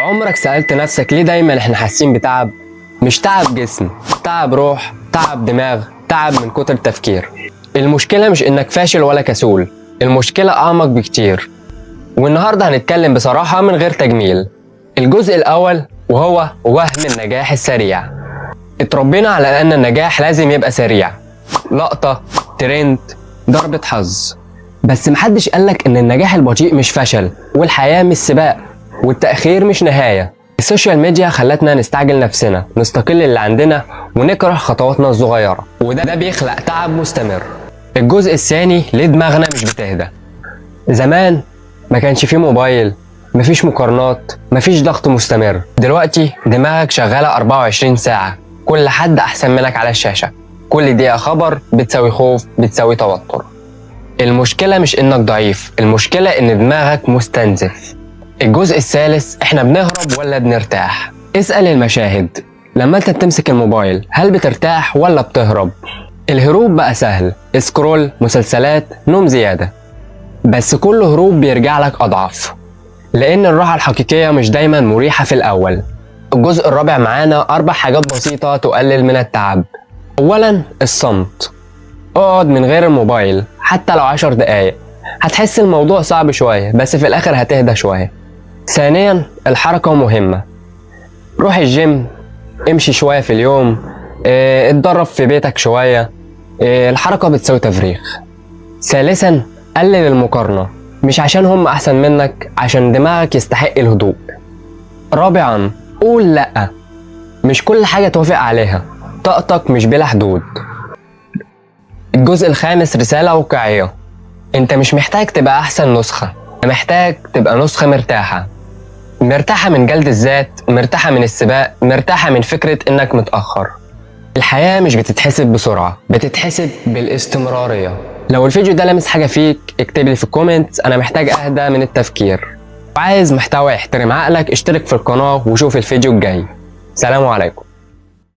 عمرك سألت نفسك ليه دايما احنا حاسين بتعب؟ مش تعب جسم، تعب روح، تعب دماغ، تعب من كتر التفكير. المشكلة مش انك فاشل ولا كسول، المشكلة اعمق بكتير. والنهاردة هنتكلم بصراحة من غير تجميل. الجزء الاول وهو وهم النجاح السريع. اتربينا على ان النجاح لازم يبقى سريع، لقطة، ترند، ضربة حظ. بس محدش قالك ان النجاح البطيء مش فشل، والحياة مش سباق، والتأخير مش نهاية. السوشيال ميديا خلتنا نستعجل نفسنا، نستقل اللي عندنا، ونكره خطواتنا الصغيرة، وده بيخلق تعب مستمر. الجزء الثاني ليه دماغنا مش بتهدى. زمان ما كانش فيه موبايل، مفيش مقارنات، مفيش ضغط مستمر. دلوقتي دماغك شغالة 24 ساعة، كل حد أحسن منك على الشاشة، كل دقيقة خبر بتساوي خوف، بتساوي توتر. المشكلة مش إنك ضعيف، المشكلة إن دماغك مستنزف. الجزء الثالث احنا بنهرب ولا بنرتاح؟ اسأل المشاهد، لما انت بتمسك الموبايل هل بترتاح ولا بتهرب؟ الهروب بقى سهل، سكرول، مسلسلات، نوم زيادة. بس كل هروب بيرجع لك أضعف، لأن الراحة الحقيقية مش دايما مريحة في الأول. الجزء الرابع معانا 4 حاجات بسيطة تقلل من التعب. أولا الصمت. اقعد من غير الموبايل حتى لو 10 دقايق، هتحس الموضوع صعب شوية بس في الآخر هتهدى شوية. ثانيا الحركة مهمة، روح الجيم، امشي شوية في اليوم، اتدرب في بيتك شوية، الحركة بتساوي تفريغ. ثالثا قلل المقارنة، مش عشان هم أحسن منك، عشان دماغك يستحق الهدوء. رابعا قول لأ، مش كل حاجة توافق عليها، طاقتك مش بلا حدود. الجزء الخامس رسالة واقعية، انت مش محتاج تبقى أحسن نسخة، انت محتاج تبقى نسخة مرتاحة. مرتاحة من جلد الذات، مرتاحة من السباق، مرتاحة من فكرة انك متأخر. الحياة مش بتتحسب بسرعة، بتتحسب بالاستمرارية. لو الفيديو ده لمس حاجة فيك اكتب لي في الكومنت انا محتاج اهدى من التفكير. وعايز محتوى يحترم عقلك اشترك في القناة وشوف الفيديو الجاي. سلام عليكم.